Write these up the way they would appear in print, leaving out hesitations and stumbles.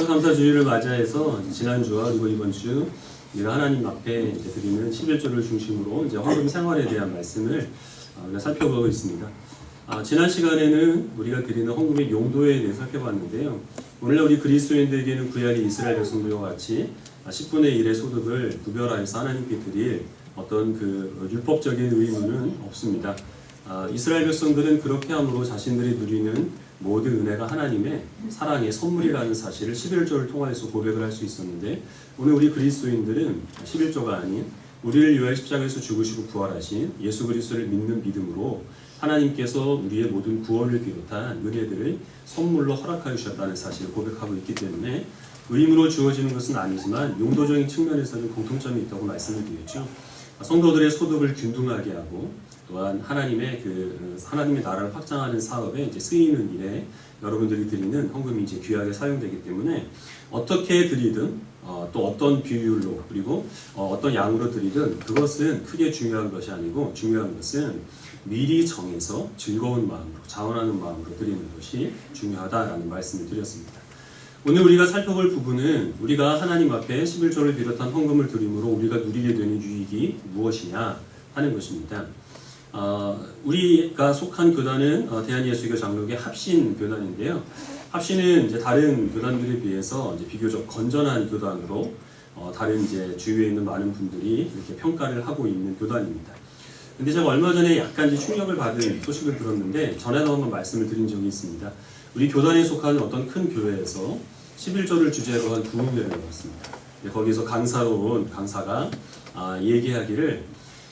추수감사주일을 맞이해서 지난주와 그리고 이번 주 우리가 하나님 앞에 이제 드리는 11조를 중심으로 이제 헌금 생활에 대한 말씀을 우리가 살펴보고 있습니다. 지난 시간에는 우리가 드리는 헌금의 용도에 대해 살펴봤는데요. 오늘날 우리 그리스도인들에게는 구약의 이스라엘 백성들과 같이 10분의 1의 소득을 구별하여서 하나님께 드릴 어떤 그 율법적인 의무는 없습니다. 이스라엘 백성들은 그렇게 함으로 자신들이 누리는 모든 은혜가 하나님의 사랑의 선물이라는 사실을 11조를 통해서 고백을 할 수 있었는데, 오늘 우리 그리스도인들은 11조가 아닌 우리를 위하여 십자가에서 죽으시고 부활하신 예수 그리스도를 믿는 믿음으로 하나님께서 우리의 모든 구원을 비롯한 은혜들을 선물로 허락하여 주셨다는 사실을 고백하고 있기 때문에 의무로 주어지는 것은 아니지만 용도적인 측면에서는 공통점이 있다고 말씀을 드렸죠. 성도들의 소득을 균등하게 하고 또한 하나님의 나라를 확장하는 사업에 이제 쓰이는 일에 여러분들이 드리는 헌금이 이제 귀하게 사용되기 때문에 어떻게 드리든 또 어떤 비율로 그리고 어떤 양으로 드리든 그것은 크게 중요한 것이 아니고, 중요한 것은 미리 정해서 즐거운 마음으로 자원하는 마음으로 드리는 것이 중요하다라는 말씀을 드렸습니다. 오늘 우리가 살펴볼 부분은 우리가 하나님 앞에 11조를 비롯한 헌금을 드림으로 우리가 누리게 되는 유익이 무엇이냐 하는 것입니다. 우리가 속한 교단은 대한예수교 장로교의 합신 교단인데요. 합신은 이제 다른 교단들에 비해서 이제 비교적 건전한 교단으로 다른 이제 주위에 있는 많은 분들이 이렇게 평가를 하고 있는 교단입니다. 근데 제가 얼마 전에 약간 이제 충격을 받은 소식을 들었는데 전에도 한번 말씀을 드린 적이 있습니다. 우리 교단에 속하는 어떤 큰 교회에서 11조를 주제로 한 부흥회를 열었습니다. 거기서 강사로 온 강사가 얘기하기를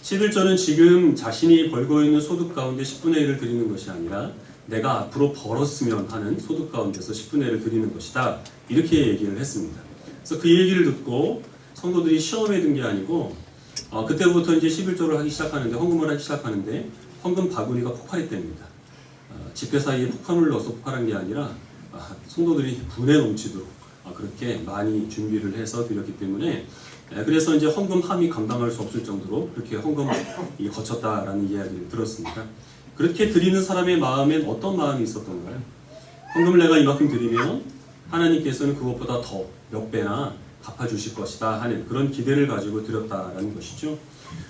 11조는 지금 자신이 벌고 있는 소득 가운데 10분의 1을 드리는 것이 아니라 내가 앞으로 벌었으면 하는 소득 가운데서 10분의 1을 드리는 것이다, 이렇게 얘기를 했습니다. 그래서 그 얘기를 듣고 성도들이 시험에 든 게 아니고 그때부터 이제 11조를 하기 시작하는데, 헌금을 하기 시작하는데 헌금 바구니가 폭발했답니다. 지폐 사이에 폭탄을 넣어서 폭발한 게 아니라 성도들이 분에 넘치도록 그렇게 많이 준비를 해서 드렸기 때문에, 그래서 이제 헌금함이 감당할 수 없을 정도로 그렇게 헌금이 거쳤다라는 이야기를 들었습니다. 그렇게 드리는 사람의 마음엔 어떤 마음이 있었던가요? 헌금을 내가 이만큼 드리면 하나님께서는 그것보다 더 몇 배나 갚아주실 것이다 하는 그런 기대를 가지고 드렸다라는 것이죠.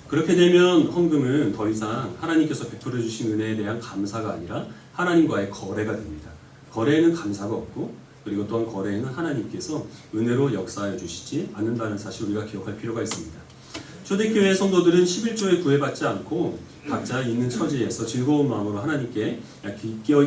그렇게 되면 헌금은 더 이상 하나님께서 베풀어 주신 은혜에 대한 감사가 아니라 하나님과의 거래가 됩니다. 거래에는 감사가 없고, 그리고 또한 거래에는 하나님께서 은혜로 역사해 주시지 않는다는 사실 우리가 기억할 필요가 있습니다. 초대교회 성도들은 11조에 구애받지 않고 각자 있는 처지에서 즐거운 마음으로 하나님께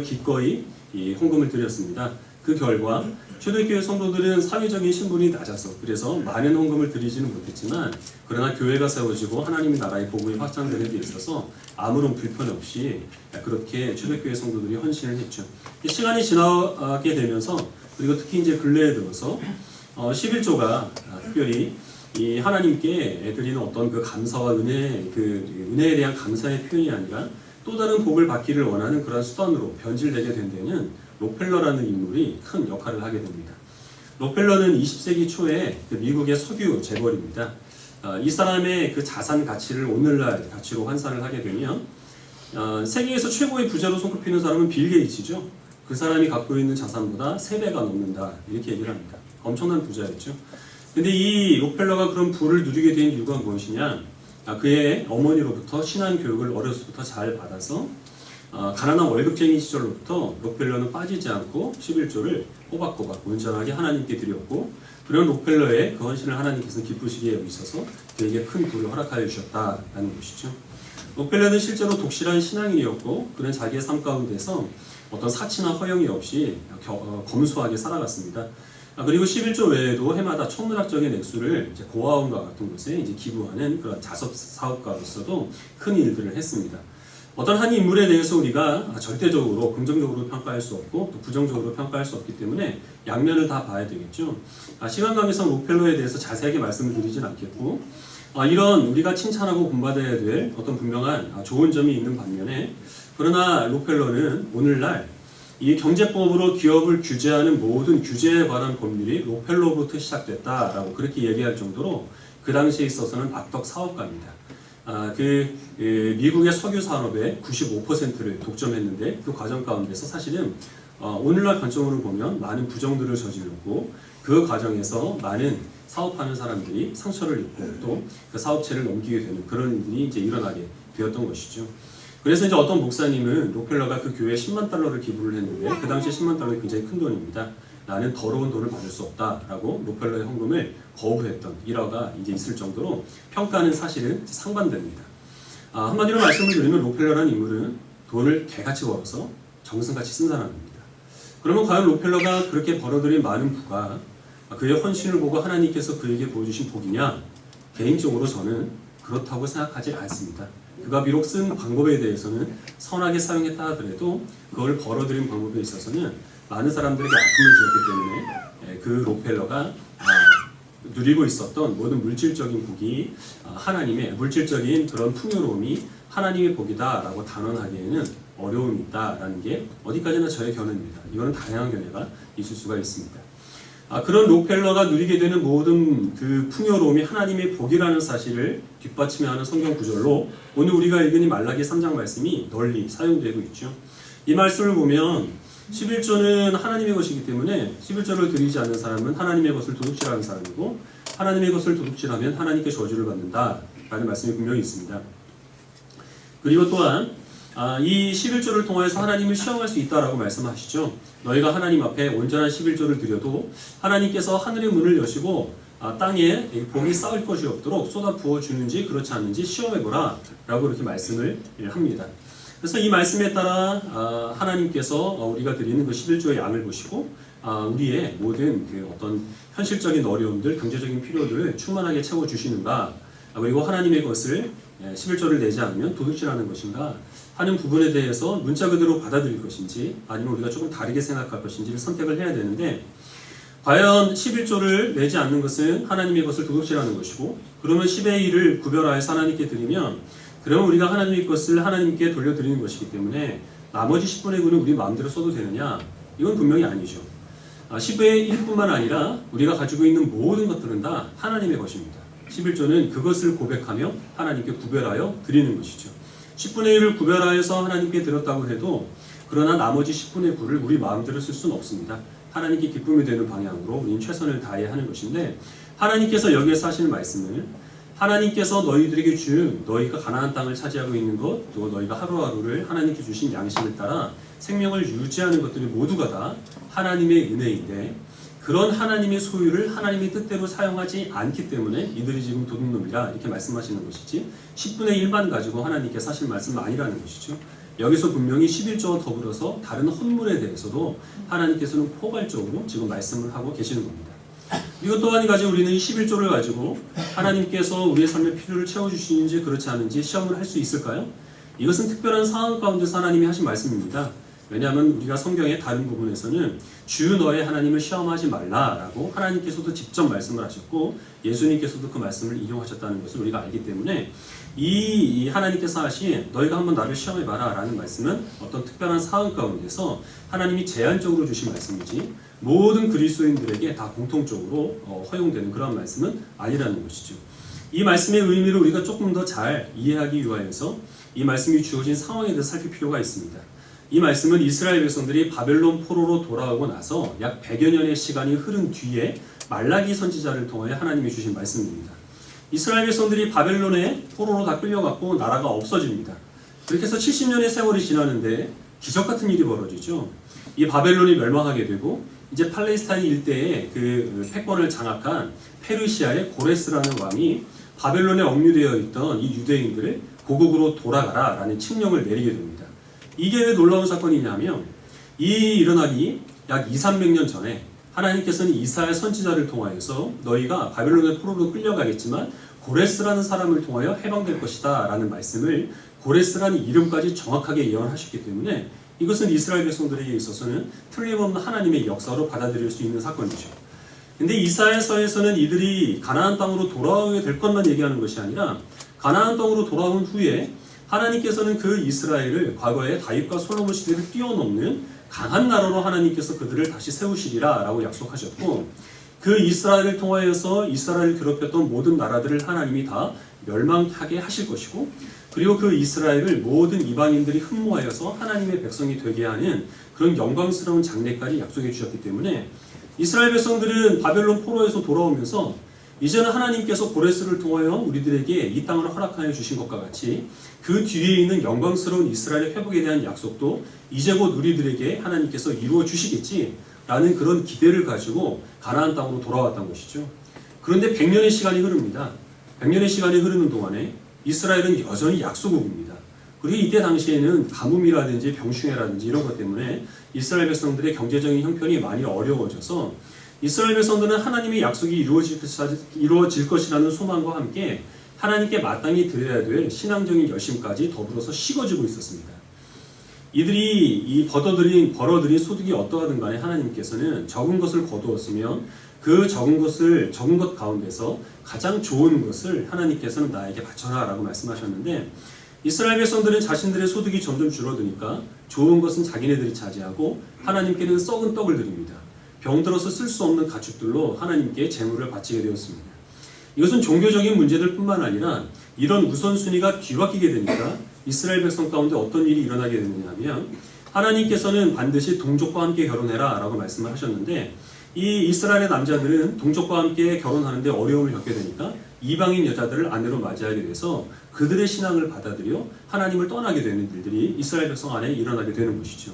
기꺼이 이 헌금을 드렸습니다. 그 결과 초대교회 성도들은 사회적인 신분이 낮아서 그래서 많은 헌금을 드리지는 못했지만, 그러나 교회가 세워지고 하나님의 나라의 복음이 확장되는 데 있어서 아무런 불편 없이 그렇게 초대교회 성도들이 헌신을 했죠. 시간이 지나게 되면서, 그리고 특히 이제 근래에 들어서 11조가 특별히 이 하나님께 드리는 어떤 그 감사와 은혜에 대한 감사의 표현이 아니라 또 다른 복을 받기를 원하는 그런 수단으로 변질되게 된 데는 록펠러라는 인물이 큰 역할을 하게 됩니다. 록펠러는 20세기 초에 미국의 석유 재벌입니다. 이 사람의 그 자산 가치를 오늘날 가치로 환산을 하게 되면 세계에서 최고의 부자로 손꼽히는 사람은 빌 게이츠죠. 그 사람이 갖고 있는 자산보다 3배가 넘는다, 이렇게 얘기를 합니다. 엄청난 부자였죠. 근데 이 록펠러가 그런 부를 누리게 된 이유가 무엇이냐? 그의 어머니로부터 신앙 교육을 어려서부터 잘 받아서 가난한 월급쟁이 시절로부터 록펠러는 빠지지 않고 11조를 꼬박꼬박 온전하게 하나님께 드렸고, 그런 록펠러의 그 헌신을 하나님께서는 기쁘시게 여기셔서 그에게 큰 부를 허락하여 주셨다라는 것이죠. 록펠러는 실제로 독실한 신앙인이었고, 그는 자기의 삶 가운데서 어떤 사치나 허영이 없이 검소하게 살아갔습니다. 그리고 11조 외에도 해마다 천문학적인 액수를 이제 고아원과 같은 곳에 이제 기부하는 그런 자섭 사업가로서도 큰 일들을 했습니다. 어떤 한 인물에 대해서 우리가 절대적으로 긍정적으로 평가할 수 없고 또 부정적으로 평가할 수 없기 때문에 양면을 다 봐야 되겠죠. 시간 관계상 록펠러에 대해서 자세하게 말씀을 드리진 않겠고, 이런 우리가 칭찬하고 본받아야 될 어떤 분명한 좋은 점이 있는 반면에, 그러나 록펠러는 오늘날 이 경제법으로 기업을 규제하는 모든 규제에 관한 법률이 록펠러로부터 시작됐다라고 그렇게 얘기할 정도로 그 당시에 있어서는 악덕 사업가입니다. 미국의 석유 산업의 95%를 독점했는데, 그 과정 가운데서 사실은 오늘날 관점으로 보면 많은 부정들을 저질렀고, 그 과정에서 많은 사업하는 사람들이 상처를 입고 또 그 사업체를 넘기게 되는 그런 일이 이제 일어나게 되었던 것이죠. 그래서 이제 어떤 목사님은 록펠러가 그 교회에 10만 달러를 기부를 했는데 그 당시에 10만 달러는 굉장히 큰 돈입니다. 나는 더러운 돈을 받을 수 없다라고 록펠러의 헌금을 거부했던 일화가 이제 있을 정도로 평가는 사실은 상반됩니다. 한마디로 말씀을 드리면 록펠러라는 인물은 돈을 개같이 벌어서 정승같이 쓴 사람입니다. 그러면 과연 록펠러가 그렇게 벌어들인 많은 부가 그의 헌신을 보고 하나님께서 그에게 보여주신 복이냐? 개인적으로 저는 그렇다고 생각하지 않습니다. 그가 비록 쓴 방법에 대해서는 선하게 사용했다 하더라도 그걸 벌어들인 방법에 있어서는 많은 사람들에게 아픔을 주었기 때문에 그 록펠러가 누리고 있었던 모든 물질적인 복이 하나님의 물질적인 그런 풍요로움이 하나님의 복이다라고 단언하기에는 어려움이 있다라는 게 어디까지나 저의 견해입니다. 이거는 다양한 견해가 있을 수가 있습니다. 그런 록펠러가 누리게 되는 모든 그 풍요로움이 하나님의 복이라는 사실을 뒷받침하는 성경 구절로 오늘 우리가 읽은 이 말라기 3장 말씀이 널리 사용되고 있죠. 이 말씀을 보면 11조는 하나님의 것이기 때문에 11조를 드리지 않는 사람은 하나님의 것을 도둑질하는 사람이고 하나님의 것을 도둑질하면 하나님께 저주를 받는다라는 말씀이 분명히 있습니다. 그리고 또한 이 11조를 통해서 하나님을 시험할 수 있다라고 말씀하시죠. 너희가 하나님 앞에 온전한 11조를 드려도 하나님께서 하늘의 문을 여시고 땅에 복이 쌓을 것이 없도록 쏟아 부어주는지 그렇지 않는지 시험해보라 라고 이렇게 말씀을 합니다. 그래서 이 말씀에 따라 하나님께서 우리가 드리는 그 11조의 양을 보시고 우리의 모든 그 어떤 현실적인 어려움들, 경제적인 필요들을 충만하게 채워주시는가, 그리고 하나님의 것을 11조를 내지 않으면 도둑질하는 것인가 하는 부분에 대해서 문자 그대로 받아들일 것인지 아니면 우리가 조금 다르게 생각할 것인지를 선택을 해야 되는데, 과연 11조를 내지 않는 것은 하나님의 것을 도둑질하는 것이고, 그러면 10의 1을 구별하여서 하나님께 드리면 그러면 우리가 하나님의 것을 하나님께 돌려드리는 것이기 때문에 나머지 10분의 9는 우리 마음대로 써도 되느냐? 이건 분명히 아니죠. 10의 1뿐만 아니라 우리가 가지고 있는 모든 것들은 다 하나님의 것입니다. 11조는 그것을 고백하며 하나님께 구별하여 드리는 것이죠. 10분의 1을 구별하여서 하나님께 드렸다고 해도 그러나 나머지 10분의 9를 우리 마음대로 쓸 수는 없습니다. 하나님께 기쁨이 되는 방향으로 우리는 최선을 다해야 하는 것인데, 하나님께서 여기에서 하시는 말씀을 하나님께서 너희들에게 준 너희가 가나안 땅을 차지하고 있는 것, 또 너희가 하루하루를 하나님께 주신 양식을 따라 생명을 유지하는 것들이 모두가 다 하나님의 은혜인데, 그런 하나님의 소유를 하나님의 뜻대로 사용하지 않기 때문에 이들이 지금 도둑놈이라 이렇게 말씀하시는 것이지 10분의 1만 가지고 하나님께서 하실 말씀은 아니라는 것이죠. 여기서 분명히 11조와 더불어서 다른 헌물에 대해서도 하나님께서는 포괄적으로 지금 말씀을 하고 계시는 겁니다. 그리고 또 한 가지, 우리는 이 11조를 가지고 하나님께서 우리의 삶의 필요를 채워주시는지 그렇지 않은지 시험을 할 수 있을까요? 이것은 특별한 상황 가운데서 하나님이 하신 말씀입니다. 왜냐하면 우리가 성경의 다른 부분에서는 주 너의 하나님을 시험하지 말라라고 하나님께서도 직접 말씀을 하셨고 예수님께서도 그 말씀을 인용하셨다는 것을 우리가 알기 때문에 이 하나님께서 하신 너희가 한번 나를 시험해봐라 라는 말씀은 어떤 특별한 상황 가운데서 하나님이 제한적으로 주신 말씀이지 모든 그리스도인들에게 다 공통적으로 허용되는 그런 말씀은 아니라는 것이죠. 이 말씀의 의미를 우리가 조금 더 잘 이해하기 위하여서 이 말씀이 주어진 상황에 대해서 살필 필요가 있습니다. 이 말씀은 이스라엘 백성들이 바벨론 포로로 돌아오고 나서 약 100여 년의 시간이 흐른 뒤에 말라기 선지자를 통하여 하나님이 주신 말씀입니다. 이스라엘 백성들이 바벨론에 포로로 다 끌려갔고 나라가 없어집니다. 그렇게 해서 70년의 세월이 지나는데 기적 같은 일이 벌어지죠. 이 바벨론이 멸망하게 되고 이제 팔레스타인 일대에 그 패권을 장악한 페르시아의 고레스라는 왕이 바벨론에 억류되어 있던 이 유대인들을 고국으로 돌아가라 라는 칙령을 내리게 됩니다. 이게 왜 놀라운 사건이냐면 이 일어나기 약 200~300년 전에 하나님께서는 이사야 선지자를 통하여서 너희가 바벨론의 포로로 끌려가겠지만 고레스라는 사람을 통하여 해방될 것이다 라는 말씀을 고레스라는 이름까지 정확하게 예언하셨기 때문에 이것은 이스라엘 백성들에게 있어서는 틀림없는 하나님의 역사로 받아들일 수 있는 사건이죠. 근데 이사야서에서는 이들이 가나안 땅으로 돌아오게 될 것만 얘기하는 것이 아니라 가나안 땅으로 돌아온 후에 하나님께서는 그 이스라엘을 과거의 다윗과 솔로몬 시대를 뛰어넘는 강한 나라로 하나님께서 그들을 다시 세우시리라 라고 약속하셨고, 그 이스라엘을 통하여서 이스라엘을 괴롭혔던 모든 나라들을 하나님이 다 멸망하게 하실 것이고, 그리고 그 이스라엘을 모든 이방인들이 흠모하여서 하나님의 백성이 되게 하는 그런 영광스러운 장래까지 약속해 주셨기 때문에 이스라엘 백성들은 바벨론 포로에서 돌아오면서 이제는 하나님께서 고레스를 통하여 우리들에게 이 땅을 허락하여 주신 것과 같이 그 뒤에 있는 영광스러운 이스라엘의 회복에 대한 약속도 이제 곧 우리들에게 하나님께서 이루어 주시겠지라는 그런 기대를 가지고 가나안 땅으로 돌아왔던 것이죠. 그런데 100년의 시간이 흐릅니다. 100년의 시간이 흐르는 동안에 이스라엘은 여전히 약소국입니다. 그리고 이때 당시에는 가뭄이라든지 병충해라든지 이런 것 때문에 이스라엘 백성들의 경제적인 형편이 많이 어려워져서 이스라엘 백성들은 하나님의 약속이 이루어질 것이라는 소망과 함께 하나님께 마땅히 드려야 될 신앙적인 열심까지 더불어서 식어지고 있었습니다. 이들이 이 벌어들인 소득이 어떠하든 간에 하나님께서는 적은 것을 거두었으면 그 적은 것 가운데서 가장 좋은 것을 하나님께서는 나에게 바쳐라 라고 말씀하셨는데, 이스라엘 백성들은 자신들의 소득이 점점 줄어드니까 좋은 것은 자기네들이 차지하고 하나님께는 썩은 떡을 드립니다. 병들어서 쓸 수 없는 가축들로 하나님께 제물을 바치게 되었습니다. 이것은 종교적인 문제들 뿐만 아니라 이런 우선순위가 뒤바뀌게 되니까 이스라엘 백성 가운데 어떤 일이 일어나게 되느냐 하면, 하나님께서는 반드시 동족과 함께 결혼해라 라고 말씀을 하셨는데, 이 이스라엘의 남자들은 동족과 함께 결혼하는데 어려움을 겪게 되니까 이방인 여자들을 아내로 맞이하게 돼서 그들의 신앙을 받아들여 하나님을 떠나게 되는 일들이 이스라엘 백성 안에 일어나게 되는 것이죠.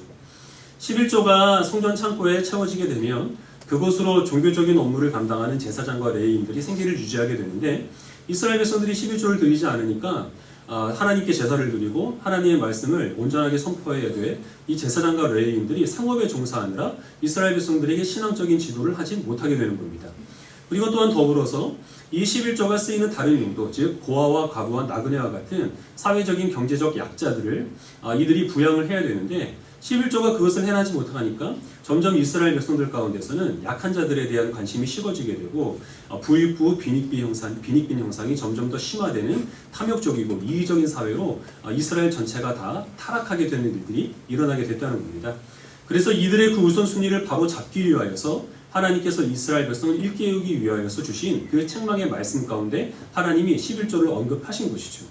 11조가 성전 창고에 채워지게 되면 그곳으로 종교적인 업무를 감당하는 제사장과 레위인들이 생계를 유지하게 되는데, 이스라엘 백성들이 11조를 드리지 않으니까 하나님께 제사를 드리고 하나님의 말씀을 온전하게 선포해야 돼 이 제사장과 레위인들이 상업에 종사하느라 이스라엘 백성들에게 신앙적인 지도를 하지 못하게 되는 겁니다. 그리고 또한 더불어서 이 11조가 쓰이는 다른 용도, 즉 고아와 과부와 나그네와 같은 사회적인 경제적 약자들을 이들이 부양을 해야 되는데, 11조가 그것을 해나지 못하니까 점점 이스라엘 백성들 가운데서는 약한 자들에 대한 관심이 식어지게 되고 부익부 빈익빈 형상이 점점 더 심화되는 탐욕적이고 이기적인 사회로 이스라엘 전체가 다 타락하게 되는 일들이 일어나게 됐다는 겁니다. 그래서 이들의 그 우선순위를 바로 잡기 위하여서 하나님께서 이스라엘 백성을 일깨우기 위하여서 주신 그 책망의 말씀 가운데 하나님이 11조를 언급하신 것이죠.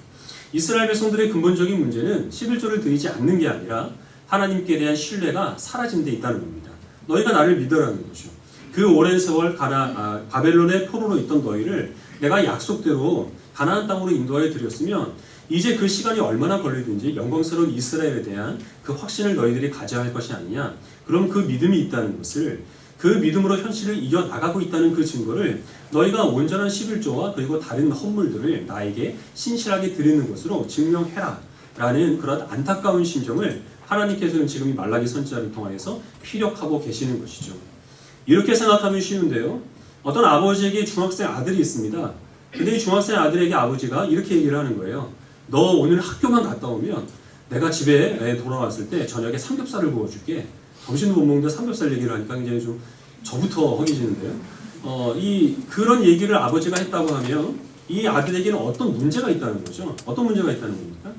이스라엘 백성들의 근본적인 문제는 11조를 드리지 않는 게 아니라 하나님께 대한 신뢰가 사라진 데 있다는 겁니다. 너희가 나를 믿으라는 거죠. 그 오랜 세월 바벨론의 포로로 있던 너희를 내가 약속대로 가나안 땅으로 인도하여 드렸으면 이제 그 시간이 얼마나 걸리든지 영광스러운 이스라엘에 대한 그 확신을 너희들이 가져야 할 것이 아니냐. 그럼 그 믿음이 있다는 것을, 그 믿음으로 현실을 이겨나가고 있다는 그 증거를 너희가 온전한 11조와 그리고 다른 헌물들을 나에게 신실하게 드리는 것으로 증명해라 라는 그런 안타까운 심정을 하나님께서는 지금 이 말라기 선지자를 통하여서 피력하고 계시는 것이죠. 이렇게 생각하면 쉬운데요. 어떤 아버지에게 중학생 아들이 있습니다. 근데 이 중학생 아들에게 아버지가 이렇게 얘기를 하는 거예요. 너 오늘 학교만 갔다 오면 내가 집에 돌아왔을 때 저녁에 삼겹살을 구워줄게. 점심도 못 먹는데 삼겹살 얘기를 하니까 굉장히 좀 저부터 허기지는데요. 그런 얘기를 아버지가 했다고 하면 이 아들에게는 어떤 문제가 있다는 거죠. 어떤 문제가 있다는 겁니까?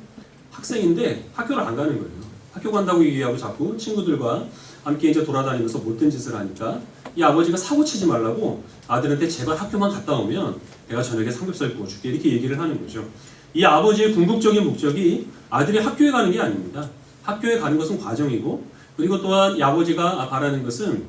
학생인데 학교를 안 가는 거예요. 학교 간다고 얘기하고 자꾸 친구들과 함께 이제 돌아다니면서 못된 짓을 하니까 이 아버지가 사고 치지 말라고 아들한테 제발 학교만 갔다 오면 내가 저녁에 삼겹살 구워줄게 이렇게 얘기를 하는 거죠. 이 아버지의 궁극적인 목적이 아들이 학교에 가는 게 아닙니다. 학교에 가는 것은 과정이고, 그리고 또한 이 아버지가 바라는 것은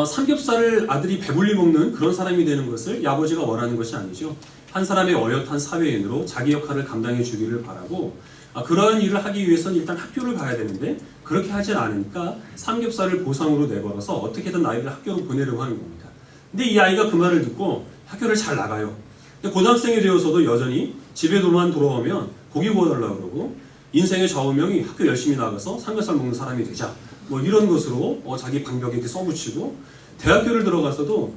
삼겹살을 아들이 배불리 먹는 그런 사람이 되는 것을 이 아버지가 원하는 것이 아니죠. 한 사람의 어엿한 사회인으로 자기 역할을 감당해 주기를 바라고, 그러한 일을 하기 위해서는 일단 학교를 가야 되는데 그렇게 하진 않으니까 삼겹살을 보상으로 내걸어서 어떻게든 아이를 학교로 보내려고 하는 겁니다. 근데 이 아이가 그 말을 듣고 학교를 잘 나가요. 근데 고등학생이 되어서도 여전히 집에만 돌아오면 고기 구워달라고 그러고, 인생의 좌우명이 학교 열심히 나가서 삼겹살 먹는 사람이 되자 뭐 이런 것으로 자기 방벽에 이렇게 써붙이고, 대학교를 들어가서도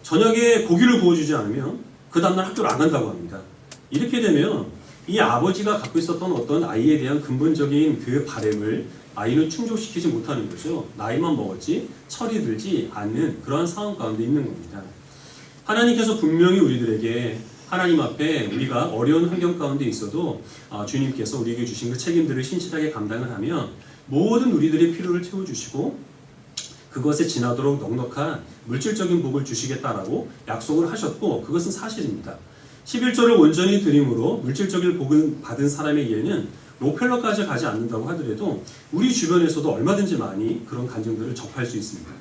저녁에 고기를 구워주지 않으면 그 다음날 학교를 안 간다고 합니다. 이렇게 되면 이 아버지가 갖고 있었던 어떤 아이에 대한 근본적인 그 바램을 아이는 충족시키지 못하는 거죠. 나이만 먹었지 철이 들지 않는 그러한 상황 가운데 있는 겁니다. 하나님께서 분명히 우리들에게 하나님 앞에 우리가 어려운 환경 가운데 있어도 주님께서 우리에게 주신 그 책임들을 신실하게 감당을 하면 모든 우리들의 필요를 채워주시고 그것에 지나도록 넉넉한 물질적인 복을 주시겠다라고 약속을 하셨고, 그것은 사실입니다. 11조를 온전히 드림으로 물질적인 복을 받은 사람의 예는 로펠러까지 가지 않는다고 하더라도 우리 주변에서도 얼마든지 많이 그런 간증들을 접할 수 있습니다.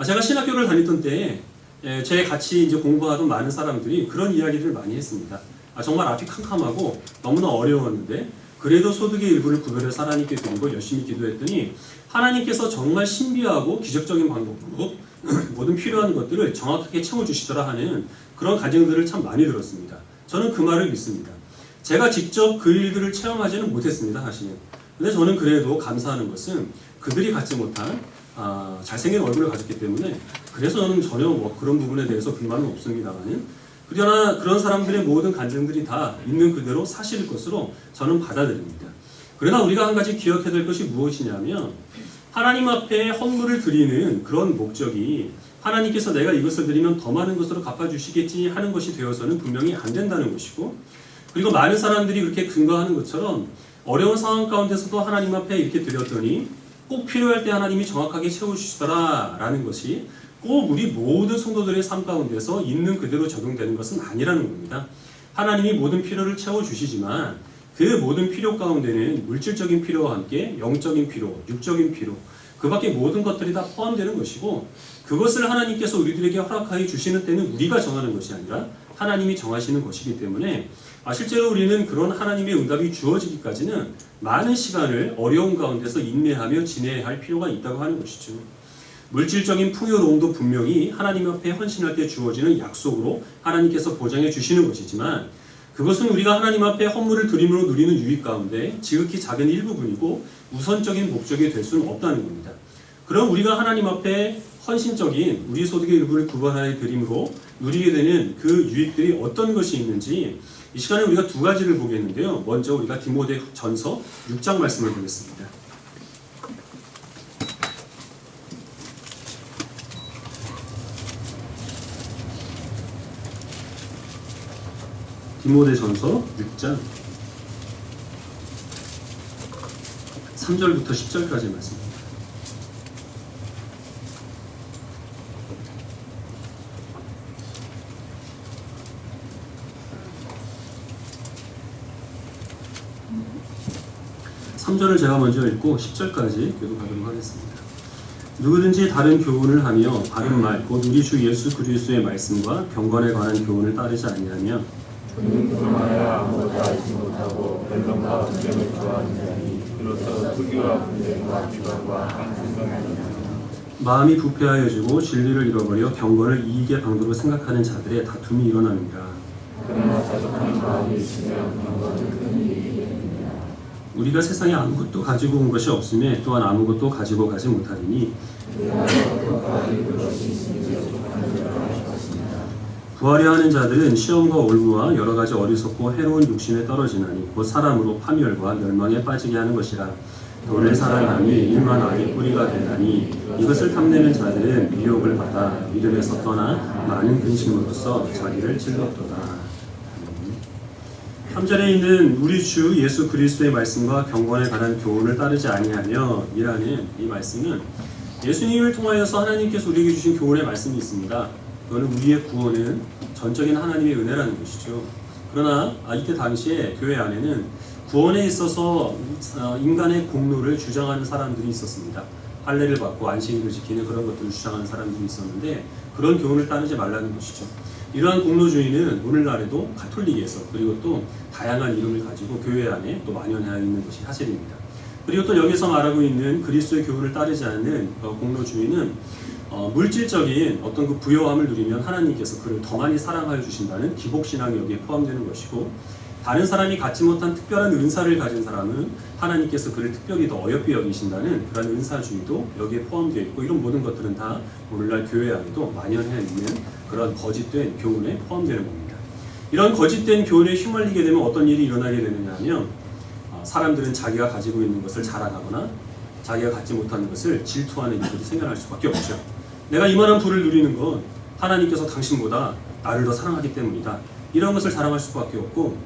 제가 신학교를 다녔던 때에 제 같이 이제 공부하던 많은 사람들이 그런 이야기들을 많이 했습니다. 정말 앞이 캄캄하고 너무나 어려웠는데 그래도 소득의 일부를 구별해서 하나님께 드리고 열심히 기도했더니 하나님께서 정말 신비하고 기적적인 방법으로 모든 필요한 것들을 정확하게 채워주시더라 하는 그런 가정들을 참 많이 들었습니다. 저는 그 말을 믿습니다. 제가 직접 그 일들을 체험하지는 못했습니다, 사실은. 근데 저는 그래도 감사하는 것은 그들이 갖지 못한 잘생긴 얼굴을 가졌기 때문에 그래서 저는 전혀 뭐 그런 부분에 대해서 불만은 없습니다만은 그러나 그런 사람들의 모든 간증들이 다 있는 그대로 사실일 것으로 저는 받아들입니다. 그러나 우리가 한 가지 기억해야 될 것이 무엇이냐면 하나님 앞에 헌물을 드리는 그런 목적이 하나님께서 내가 이것을 드리면 더 많은 것으로 갚아주시겠지 하는 것이 되어서는 분명히 안 된다는 것이고, 그리고 많은 사람들이 그렇게 근거하는 것처럼 어려운 상황 가운데서도 하나님 앞에 이렇게 드렸더니 꼭 필요할 때 하나님이 정확하게 채워주시더라 라는 것이 꼭 우리 모든 성도들의 삶 가운데서 있는 그대로 적용되는 것은 아니라는 겁니다. 하나님이 모든 필요를 채워주시지만 그 모든 필요 가운데는 물질적인 필요와 함께 영적인 필요, 육적인 필요, 그 밖에 모든 것들이 다 포함되는 것이고, 그것을 하나님께서 우리들에게 허락하여 주시는 때는 우리가 정하는 것이 아니라 하나님이 정하시는 것이기 때문에 실제로 우리는 그런 하나님의 응답이 주어지기까지는 많은 시간을 어려운 가운데서 인내하며 지내야 할 필요가 있다고 하는 것이죠. 물질적인 풍요로움도 분명히 하나님 앞에 헌신할 때 주어지는 약속으로 하나님께서 보장해 주시는 것이지만 그것은 우리가 하나님 앞에 헌물을 드림으로 누리는 유익 가운데 지극히 작은 일부분이고 우선적인 목적이 될 수는 없다는 겁니다. 그럼 우리가 하나님 앞에 헌신적인 우리 소득의 일부를 구분하여 드림으로 누리게 되는 그 유익들이 어떤 것이 있는지 이 시간에 우리가 두 가지를 보겠는데요. 먼저 우리가 디모데전서 6장 말씀을 보겠습니다. 디모데전서 6장 3절부터 10절까지 말씀입니다. (3절을) 제가 먼저 읽고 10절까지 교독하도록 하겠습니다. 누구든지 다른 교훈을 하며 바른 말 곧 우리 주 예수 그리스도의 말씀과 경건에 관한 교훈을 따르지 아니하며 그는 그만하여 아무것도 알지 못하고 변론과 분쟁을 좋아하는 자니 그로서 투기와 분쟁과 비방과 한심성이니라. 마음이 부패하여지고 진리를 잃어버려 경건을 이익의 방도로 생각하는 자들의 다툼이 일어나느니라. 그러나 자족하는 마음이 있으면 경건은 큰 이익이 됩니다. 우리가 세상에 아무것도 가지고 온 것이 없음에 또한 아무것도 가지고 가지 못하리니 부하려 하는 자들은 시험과 올무와 여러 가지 어리석고 해로운 육신에 떨어지나니 곧 사람으로 파멸과 멸망에 빠지게 하는 것이라. 돈을 사랑함이 일만 악의 뿌리가 되나니 이것을 탐내는 자들은 미혹을 받아 믿음에서 떠나 많은 근심으로써 자기를 찔렀도다. 3절에 있는 우리 주 예수 그리스도의 말씀과 경건에 관한 교훈을 따르지 아니하며 이라는 이 말씀은 예수님을 통하여서 하나님께서 우리에게 주신 교훈의 말씀이 있습니다. 그거는 우리의 구원은 전적인 하나님의 은혜라는 것이죠. 그러나 이때 당시에 교회 안에는 구원에 있어서 인간의 공로를 주장하는 사람들이 있었습니다. 할례를 받고 안식일을 지키는 그런 것들을 주장하는 사람들이 있었는데 그런 교훈을 따르지 말라는 것이죠. 이러한 공로주의는 오늘날에도 가톨릭에서 그리고 또 다양한 이름을 가지고 교회 안에 또 만연해 있는 것이 사실입니다. 그리고 또 여기서 말하고 있는 그리스도의 교훈을 따르지 않는 공로주의는 물질적인 어떤 그 부요함을 누리면 하나님께서 그를 더 많이 사랑하여 주신다는 기복신앙이 여기에 포함되는 것이고, 다른 사람이 갖지 못한 특별한 은사를 가진 사람은 하나님께서 그를 특별히 더 어여삐 여기신다는 그런 은사주의도 여기에 포함되어 있고, 이런 모든 것들은 다 오늘날 교회 안에도 만연해 있는 그런 거짓된 교훈에 포함되는 겁니다. 이런 거짓된 교훈에 휘말리게 되면 어떤 일이 일어나게 되느냐 하면 사람들은 자기가 가지고 있는 것을 자랑하거나 자기가 갖지 못하는 것을 질투하는 일들이 생겨날 수밖에 없죠. 내가 이만한 부를 누리는 건 하나님께서 당신보다 나를 더 사랑하기 때문이다. 이런 것을 자랑할 수밖에 없고,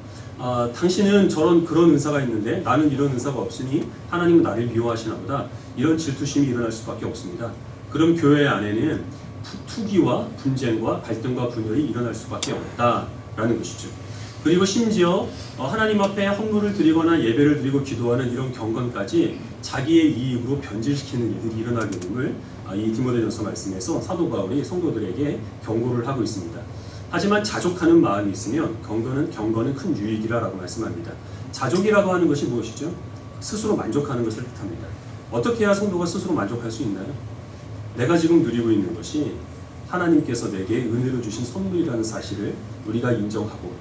당신은 그런 은사가 있는데 나는 이런 은사가 없으니 하나님은 나를 미워하시나 보다. 이런 질투심이 일어날 수밖에 없습니다. 그럼 교회 안에는 투기와 분쟁과 갈등과 분열이 일어날 수밖에 없다라는 것이죠. 그리고 심지어 하나님 앞에 헌물을 드리거나 예배를 드리고 기도하는 이런 경건까지 자기의 이익으로 변질시키는 일들이 일어나게 됨을 이 디모데전서 말씀에서 사도 바울이 성도들에게 경고를 하고 있습니다. 하지만 자족하는 마음이 있으면 경건은 큰 유익이라고 말씀합니다. 자족이라고 하는 것이 무엇이죠? 스스로 만족하는 것을 뜻합니다. 어떻게 해야 성도가 스스로 만족할 수 있나요? 내가 지금 누리고 있는 것이 하나님께서 내게 은혜로 주신 선물이라는 사실을 우리가 인정하고,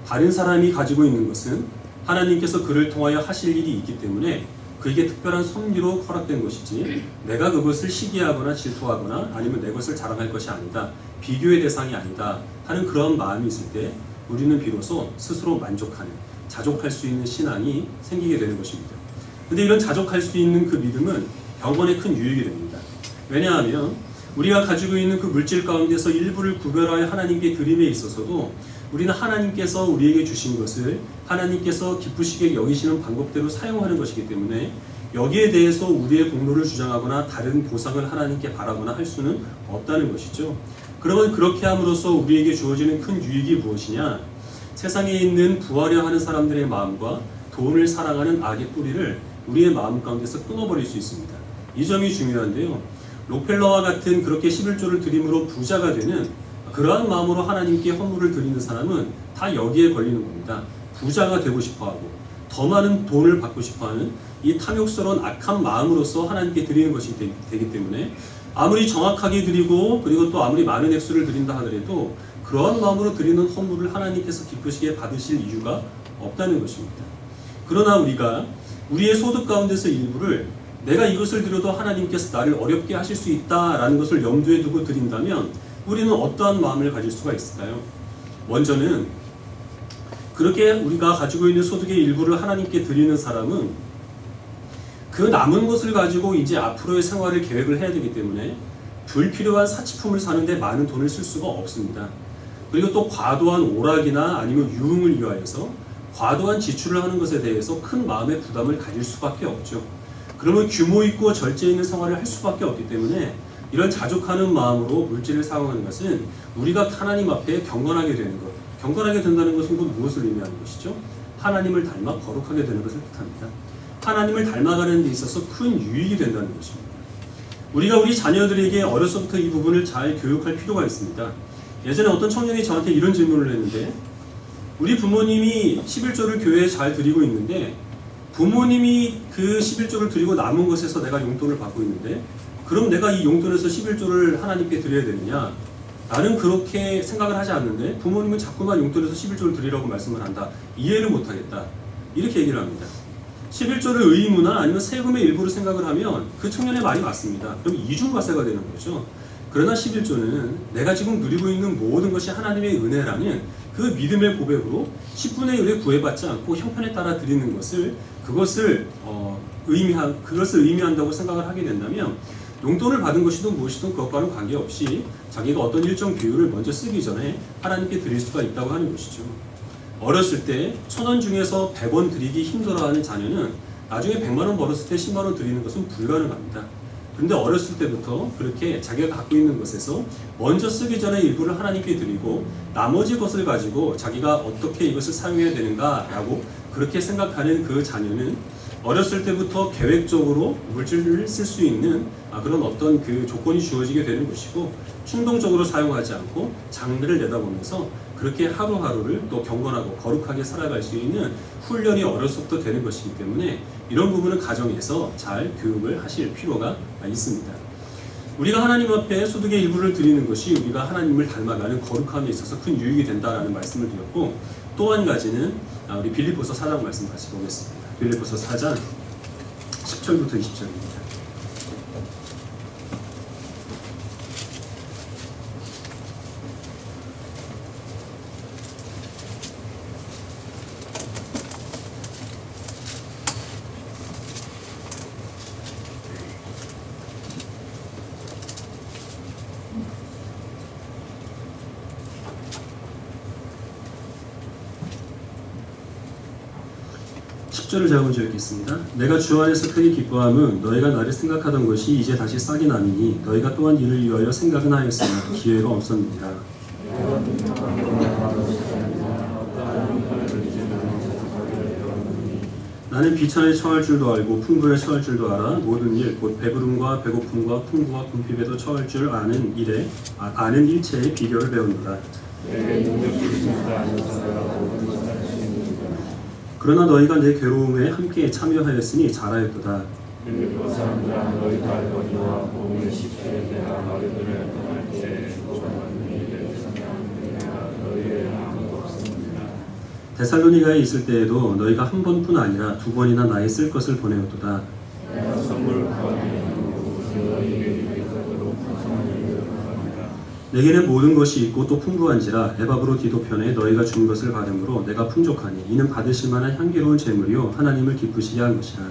다른 사람이 가지고 있는 것은 하나님께서 그를 통하여 하실 일이 있기 때문에 그에게 특별한 섭리로 허락된 것이지 내가 그것을 시기하거나 질투하거나 아니면 내 것을 자랑할 것이 아니다, 비교의 대상이 아니다 하는 그런 마음이 있을 때 우리는 비로소 스스로 만족하는, 자족할 수 있는 신앙이 생기게 되는 것입니다. 근데 이런 자족할 수 있는 그 믿음은 경건에 큰 유익이 됩니다. 왜냐하면 우리가 가지고 있는 그 물질 가운데서 일부를 구별하여 하나님께 드림에 있어서도 우리는 하나님께서 우리에게 주신 것을 하나님께서 기쁘시게 여기시는 방법대로 사용하는 것이기 때문에 여기에 대해서 우리의 공로를 주장하거나 다른 보상을 하나님께 바라거나 할 수는 없다는 것이죠. 그러면 그렇게 함으로써 우리에게 주어지는 큰 유익이 무엇이냐? 세상에 있는 부하려 하는 사람들의 마음과 돈을 사랑하는 악의 뿌리를 우리의 마음 가운데서 끊어버릴 수 있습니다. 이 점이 중요한데요. 록펠러와 같은 그렇게 11조를 드림으로 부자가 되는 그러한 마음으로 하나님께 헌물을 드리는 사람은 다 여기에 걸리는 겁니다. 부자가 되고 싶어하고 더 많은 돈을 받고 싶어하는 이 탐욕스러운 악한 마음으로서 하나님께 드리는 것이 되기 때문에 아무리 정확하게 드리고 그리고 또 아무리 많은 액수를 드린다 하더라도 그러한 마음으로 드리는 헌물을 하나님께서 기쁘시게 받으실 이유가 없다는 것입니다. 그러나 우리가 우리의 소득 가운데서 일부를 내가 이것을 드려도 하나님께서 나를 어렵게 하실 수 있다라는 것을 염두에 두고 드린다면 우리는 어떠한 마음을 가질 수가 있을까요? 먼저는 그렇게 우리가 가지고 있는 소득의 일부를 하나님께 드리는 사람은 그 남은 것을 가지고 이제 앞으로의 생활을 계획을 해야 되기 때문에 불필요한 사치품을 사는데 많은 돈을 쓸 수가 없습니다. 그리고 또 과도한 오락이나 아니면 유흥을 위하여서 과도한 지출을 하는 것에 대해서 큰 마음의 부담을 가질 수밖에 없죠. 그러면 규모 있고 절제 있는 생활을 할 수밖에 없기 때문에 이런 자족하는 마음으로 물질을 사용하는 것은 우리가 하나님 앞에 경건하게 되는 것, 경건하게 된다는 것은 곧 무엇을 의미하는 것이죠? 하나님을 닮아 거룩하게 되는 것을 뜻합니다. 하나님을 닮아가는 데 있어서 큰 유익이 된다는 것입니다. 우리가 우리 자녀들에게 어려서부터 이 부분을 잘 교육할 필요가 있습니다. 예전에 어떤 청년이 저한테 이런 질문을 했는데, 우리 부모님이 11조를 교회에 잘 드리고 있는데 부모님이 그 11조를 드리고 남은 것에서 내가 용돈을 받고 있는데 그럼 내가 이 용돈에서 11조를 하나님께 드려야 되느냐? 나는 그렇게 생각을 하지 않는데 부모님은 자꾸만 용돈에서 11조를 드리라고 말씀을 한다. 이해를 못하겠다. 이렇게 얘기를 합니다. 11조를 의무나 아니면 세금의 일부로 생각을 하면 그 청년의 말이 맞습니다. 그럼 이중과세가 되는 거죠. 그러나 11조는 내가 지금 누리고 있는 모든 것이 하나님의 은혜라는 그 믿음의 고백으로 10분의 1에 구애받지 않고 형편에 따라 드리는 것을 그것을 의미한다고 생각을 하게 된다면 용돈을 받은 것이든 무엇이든 그것과는 관계없이 자기가 어떤 일정 비율을 먼저 쓰기 전에 하나님께 드릴 수가 있다고 하는 것이죠. 어렸을 때 1,000원 중에서 100원 드리기 힘들어하는 자녀는 나중에 100만 원 벌었을 때 10만 원 드리는 것은 불가능합니다. 그런데 어렸을 때부터 그렇게 자기가 갖고 있는 것에서 먼저 쓰기 전에 일부를 하나님께 드리고 나머지 것을 가지고 자기가 어떻게 이것을 사용해야 되는가라고 그렇게 생각하는 그 자녀는 어렸을 때부터 계획적으로 물질을 쓸 수 있는 그런 어떤 그 조건이 주어지게 되는 것이고, 충동적으로 사용하지 않고 장래를 내다보면서 그렇게 하루하루를 또 경건하고 거룩하게 살아갈 수 있는 훈련이 어려서부터 되는 것이기 때문에 이런 부분은 가정에서 잘 교육을 하실 필요가 있습니다. 우리가 하나님 앞에 소득의 일부를 드리는 것이 우리가 하나님을 닮아가는 거룩함에 있어서 큰 유익이 된다라는 말씀을 드렸고, 또 한 가지는 우리 빌립보서 4장 말씀 같이 보겠습니다. 빌립보서 4장 10절부터 20절입니다. 10절을 제가 먼저 읽겠습니다. 내가 주 안에서 크게 기뻐함은 너희가 나를 생각하던 것이 이제 다시 싹이 남이니 너희가 또한 이를 위하여 생각은 하였으나 기회가 없었느니라. 나는 비천에 처할 줄도 알고 풍부에 처할 줄도 알아. 모든 일, 곧 배부름과 배고픔과 풍부와 궁핍에도 처할 줄 아는 아는 일체의 비결을 배운다. 내게 능력 주신 자 안에서 내가 모든 것을 할 수 있느니라. 그러나 너희가 내 괴로움에 함께 참여하였으니 잘하였도다. 빌립보 사람들아 너희가 알거니와 몸의 십시에 내가 너희들을 떠날 때에 주고받는 일에 내가 너희의 아무도 없습니다. 데살로니가에 있을 때에도 너희가 한 번뿐 아니라 두 번이나 나의 쓸 것을 보내었도다. 내가 선물을 구하기로 너희에게 이르도록 풍성한 일을 구합니다. 내게는 모든 것이 있고 또 풍부한지라 에바브로 디도편에 너희가 준 것을 받음으로 내가 풍족하니 이는 받으실 만한 향기로운 제물이요 하나님을 기쁘시게 한 것이라.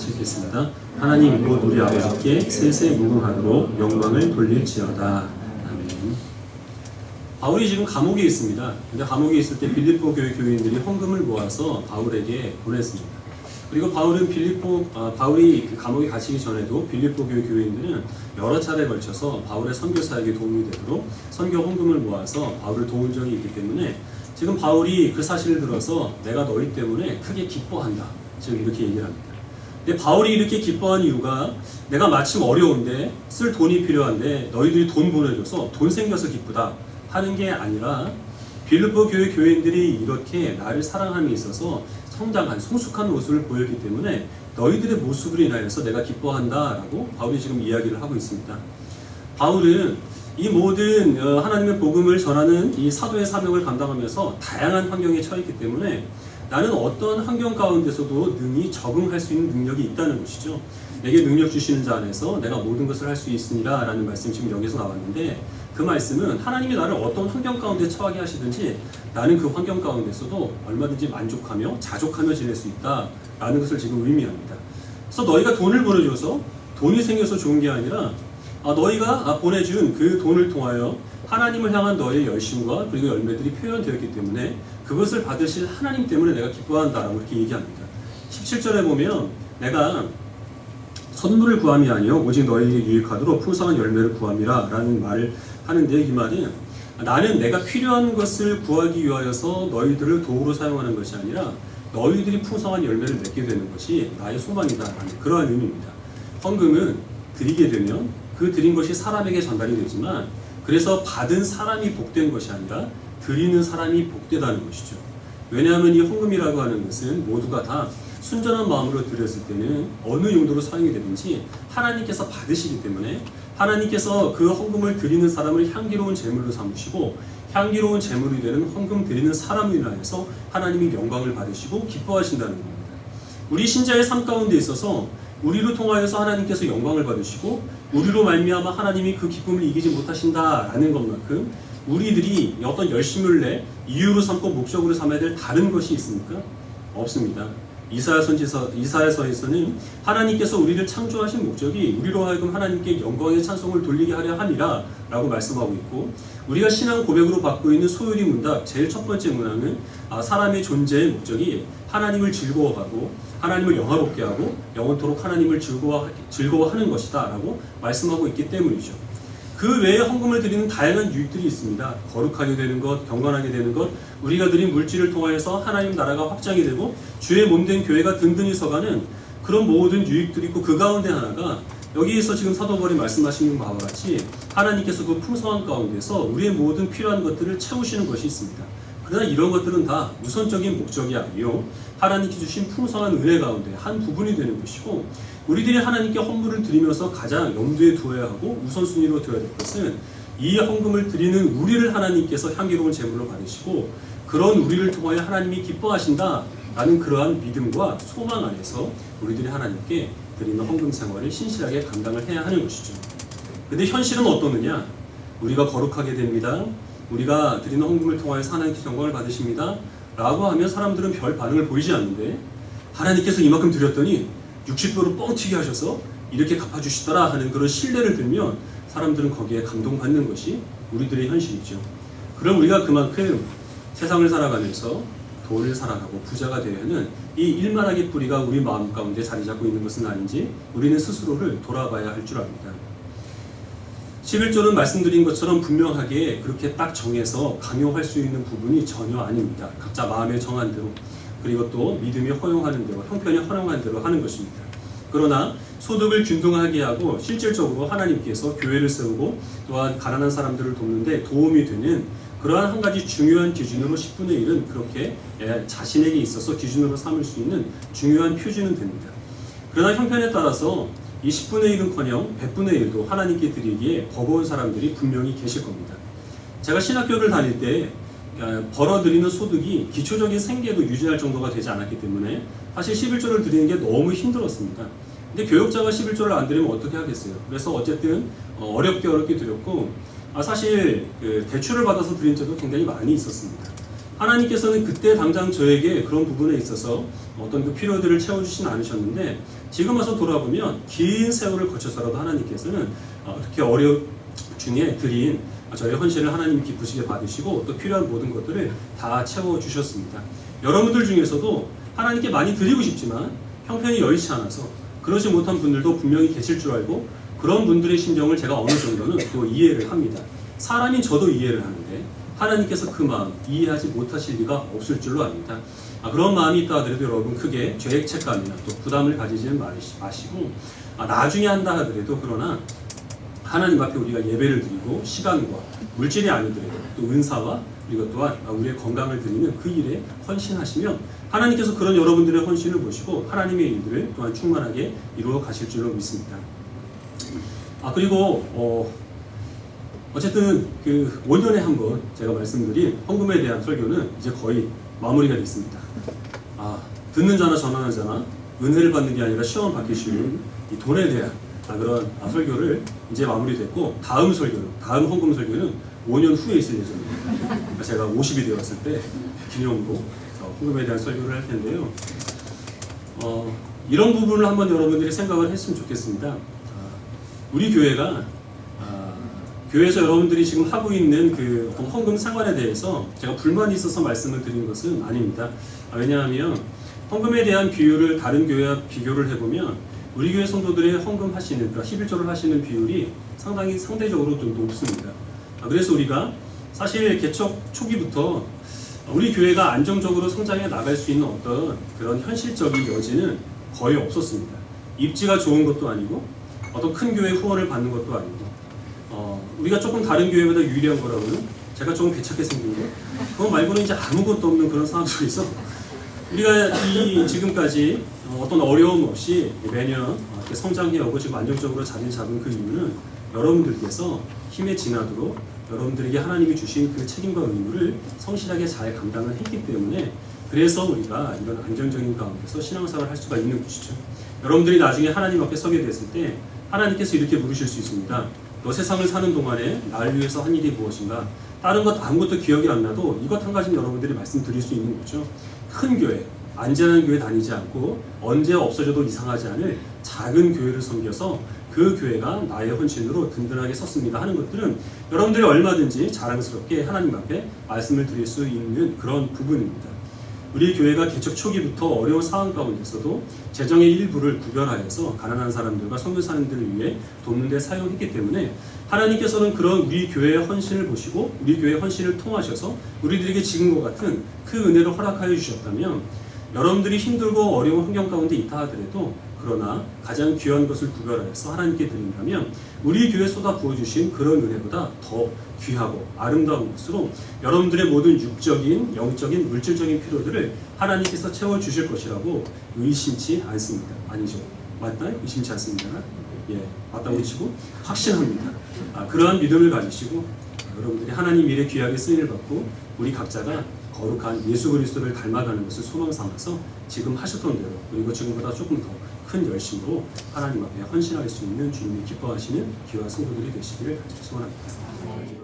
읽겠습니다. 하나님 곧 우리 아버지께 세세 무궁하도록 영광을 돌릴지어다. 아멘. 바울이 지금 감옥에 있습니다. 근데 감옥에 있을 때 빌립보 교회 교인들이 헌금을 모아서 바울에게 보냈습니다. 그리고 바울이 그 감옥에 갇히기 전에도 빌립보 교회 교인들은 여러 차례에 걸쳐서 바울의 선교 사역에 도움이 되도록 선교 헌금을 모아서 바울을 도운 적이 있기 때문에 지금 바울이 그 사실을 들어서 내가 너희 때문에 크게 기뻐한다. 지금 이렇게 얘기를 합니다. 근데 바울이 이렇게 기뻐한 이유가 내가 마침 어려운데 쓸 돈이 필요한데 너희들이 돈 보내줘서 돈 생겨서 기쁘다 하는 게 아니라 빌립보 교회 교인들이 이렇게 나를 사랑함에 있어서 성장한 성숙한 모습을 보였기 때문에 너희들의 모습으로 인하여서 내가 기뻐한다라고 바울이 지금 이야기를 하고 있습니다. 바울은 이 모든 하나님의 복음을 전하는 이 사도의 사명을 감당하면서 다양한 환경에 처했기 때문에 나는 어떤 환경 가운데서도 능히 적응할 수 있는 능력이 있다는 것이죠. 내게 능력 주시는 자 안에서 내가 모든 것을 할 수 있으니라 라는 말씀이 지금 여기서 나왔는데 그 말씀은 하나님이 나를 어떤 환경 가운데 처하게 하시든지 나는 그 환경 가운데서도 얼마든지 만족하며 자족하며 지낼 수 있다라는 것을 지금 의미합니다. 그래서 너희가 돈을 보내줘서 돈이 생겨서 좋은 게 아니라 너희가 보내준 그 돈을 통하여 하나님을 향한 너의 열심과 그리고 열매들이 표현되었기 때문에 그것을 받으실 하나님 때문에 내가 기뻐한다라고 이렇게 얘기합니다. 17절에 보면 내가 선물을 구함이 아니요 오직 너희에게 유익하도록 풍성한 열매를 구함이라 라는 말을 하는데 이 말은 나는 내가 필요한 것을 구하기 위하여서 너희들을 도구로 사용하는 것이 아니라 너희들이 풍성한 열매를 맺게 되는 것이 나의 소망이다 라는 그러한 의미입니다. 헌금은 드리게 되면 그 드린 것이 사람에게 전달이 되지만 그래서 받은 사람이 복된 것이 아니라 드리는 사람이 복되다는 것이죠. 왜냐하면 이 헌금이라고 하는 것은 모두가 다 순전한 마음으로 드렸을 때는 어느 용도로 사용이 되든지 하나님께서 받으시기 때문에 하나님께서 그 헌금을 드리는 사람을 향기로운 제물로 삼으시고 향기로운 제물이 되는 헌금 드리는 사람을 인하여서 하나님이 영광을 받으시고 기뻐하신다는 겁니다. 우리 신자의 삶 가운데 있어서 우리로 통하여서 하나님께서 영광을 받으시고 우리로 말미암아 하나님이 그 기쁨을 이기지 못하신다라는 것만큼 우리들이 어떤 열심을 내 이유로 삼고 목적으로 삼아야 될 다른 것이 있습니까? 없습니다. 이사야서에서는 하나님께서 우리를 창조하신 목적이 우리로 하여금 하나님께 영광의 찬송을 돌리게 하려 함이라 라고 말씀하고 있고 우리가 신앙 고백으로 받고 있는 소유리 문답 제일 첫 번째 문항은 사람의 존재의 목적이 하나님을 즐거워하고 하나님을 영화롭게 하고 영원토록 하나님을 즐거워하는 것이다 라고 말씀하고 있기 때문이죠. 그 외에 헌금을 드리는 다양한 유익들이 있습니다. 거룩하게 되는 것, 경건하게 되는 것, 우리가 드린 물질을 통하여서 하나님 나라가 확장이 되고 주의 몸된 교회가 든든히 서가는 그런 모든 유익들이 있고 그 가운데 하나가 여기에서 지금 사도 바울이 말씀하시는 바와 같이 하나님께서 그 풍성한 가운데서 우리의 모든 필요한 것들을 채우시는 것이 있습니다. 그러나 이런 것들은 다 우선적인 목적이 아니요 하나님께 주신 풍성한 은혜 가운데 한 부분이 되는 것이고 우리들이 하나님께 헌물을 드리면서 가장 염두에 두어야 하고 우선순위로 두어야 될 것은 이 헌금을 드리는 우리를 하나님께서 향기로운 제물로 받으시고 그런 우리를 통하여 하나님이 기뻐하신다라는 그러한 믿음과 소망 안에서 우리들이 하나님께 드리는 헌금 생활을 신실하게 감당을 해야 하는 것이죠. 근데 현실은 어떠느냐? 우리가 거룩하게 됩니다. 우리가 드리는 헌금을 통하여서 하나님께서 영광을 받으십니다. 라고 하면 사람들은 별 반응을 보이지 않는데 하나님께서 이만큼 드렸더니 60배로 뻥튀기 하셔서 이렇게 갚아주시더라 하는 그런 신뢰를 들면 사람들은 거기에 감동받는 것이 우리들의 현실이죠. 그럼 우리가 그만큼 세상을 살아가면서 돈을 사랑하고 부자가 되어야 하는 이 일만하게 뿌리가 우리 마음 가운데 자리 잡고 있는 것은 아닌지 우리는 스스로를 돌아봐야 할 줄 압니다. 11조는 말씀드린 것처럼 분명하게 그렇게 딱 정해서 강요할 수 있는 부분이 전혀 아닙니다. 각자 마음에 정한 대로, 그리고 또 믿음이 허용하는 대로, 형편이 허용한 대로 하는 것입니다. 그러나 소득을 균등하게 하고 실질적으로 하나님께서 교회를 세우고 또한 가난한 사람들을 돕는데 도움이 되는 그러한 한 가지 중요한 기준으로 10분의 1은 그렇게 자신에게 있어서 기준으로 삼을 수 있는 중요한 표준은 됩니다. 그러나 형편에 따라서 이 10분의 1은커녕 100분의 1도 하나님께 드리기에 버거운 사람들이 분명히 계실 겁니다. 제가 신학교를 다닐 때 벌어들이는 소득이 기초적인 생계도 유지할 정도가 되지 않았기 때문에 사실 11조를 드리는 게 너무 힘들었습니다. 근데 교역자가 11조를 안 드리면 어떻게 하겠어요? 그래서 어쨌든 어렵게 드렸고, 사실 대출을 받아서 드린 적도 굉장히 많이 있었습니다. 하나님께서는 그때 당장 저에게 그런 부분에 있어서 어떤 그 필요들을 채워주진 않으셨는데, 지금 와서 돌아보면 긴 세월을 거쳐서라도 하나님께서는 그렇게 어려움 중에 드린 저의 헌신을 하나님이 기쁘시게 받으시고 또 필요한 모든 것들을 다 채워주셨습니다. 여러분들 중에서도 하나님께 많이 드리고 싶지만 형편이 여의치 않아서 그러지 못한 분들도 분명히 계실 줄 알고, 그런 분들의 심정을 제가 어느 정도는 또 이해를 합니다. 사람인 저도 이해를 하는데 하나님께서 그 마음 이해하지 못하실 리가 없을 줄로 압니다. 그런 마음이 있다 하더라도 여러분 크게 죄책감이나 또 부담을 가지지는 마시고, 나중에 한다 하더라도 그러나 하나님 앞에 우리가 예배를 드리고 시간과 물질이 아니더라도 또 은사와 그리고 또한 우리의 건강을 드리는 그 일에 헌신하시면 하나님께서 그런 여러분들의 헌신을 보시고 하나님의 일들을 또한 충만하게 이루어 가실 줄로 믿습니다. 그리고 어쨌든 그 5년에 한 번 제가 말씀드린 헌금에 대한 설교는 이제 거의 마무리가 됐습니다. 듣는 자나 전하는 자나 은혜를 받는 게 아니라 시험을 받기 쉬운 이 돈에 대한 그런 설교를 이제 마무리됐고, 다음 헌금 설교는 5년 후에 있을 예정입니다. 제가 50이 되었을 때 기념으로 헌금에 대한 설교를 할 텐데요. 이런 부분을 한번 여러분들이 생각을 했으면 좋겠습니다. 우리 교회가 교회에서 여러분들이 지금 하고 있는 그 어떤 헌금 생활에 대해서 제가 불만이 있어서 말씀을 드린 것은 아닙니다. 왜냐하면 헌금에 대한 비율을 다른 교회와 비교를 해보면 우리 교회 성도들의 헌금 하시는, 그러니까 11조를 하시는 비율이 상대적으로 좀 높습니다. 그래서 우리가 사실 개척 초기부터 우리 교회가 안정적으로 성장해 나갈 수 있는 어떤 그런 현실적인 여지는 거의 없었습니다. 입지가 좋은 것도 아니고 어떤 큰 교회 후원을 받는 것도 아니고, 우리가 조금 다른 교회보다 유리한 거라고는 제가 조금 개척게 생긴 거, 그거 말고는 이제 아무것도 없는 그런 상황 속에서 우리가 지금까지 어떤 어려움 없이 매년 이렇게 성장해오고 지금 안정적으로 자리를 잡은 그 이유는 여러분들께서 힘에 지나도록 여러분들에게 하나님이 주신 그 책임과 의무를 성실하게 잘 감당을 했기 때문에, 그래서 우리가 이런 안정적인 가운데서 신앙생활을 할 수가 있는 것이죠. 여러분들이 나중에 하나님 앞에 서게 됐을 때 하나님께서 이렇게 물으실 수 있습니다. 너 세상을 사는 동안에 나를 위해서 한 일이 무엇인가? 다른 것 아무것도 기억이 안 나도 이것 한 가지는 여러분들이 말씀드릴 수 있는 거죠. 큰 교회, 안전한 교회 다니지 않고 언제 없어져도 이상하지 않을 작은 교회를 섬겨서 그 교회가 나의 헌신으로 든든하게 섰습니다 하는 것들은 여러분들이 얼마든지 자랑스럽게 하나님 앞에 말씀을 드릴 수 있는 그런 부분입니다. 우리 교회가 개척 초기부터 어려운 상황 가운데서도 재정의 일부를 구별하여서 가난한 사람들과 선교사님들을 위해 돕는 데 사용했기 때문에 하나님께서는 그런 우리 교회의 헌신을 보시고 우리 교회의 헌신을 통하셔서 우리들에게 지금과 같은 그 은혜를 허락하여 주셨다면, 여러분들이 힘들고 어려운 환경 가운데 있다 하더라도 그러나 가장 귀한 것을 구별하여서 하나님께 드린다면 우리 교회에 쏟아 부어주신 그런 은혜보다 더 귀하고 아름다운 것으로 여러분들의 모든 육적인, 영적인, 물질적인 필요들을 하나님께서 채워주실 것이라고 의심치 않습니다. 아니죠? 맞나요? 의심치 않습니다. 맞다고 하시고 확신합니다. 그러한 믿음을 가지시고 여러분들이 하나님 일에 귀하게 쓰임을 받고 우리 각자가 거룩한 예수 그리스도를 닮아가는 것을 소망 삼아서 지금 하셨던 대로, 그리고 지금보다 조금 더 큰 열심으로 하나님 앞에 헌신할 수 있는 주님이 기뻐하시는 귀한 성도들이 되시기를 소원합니다.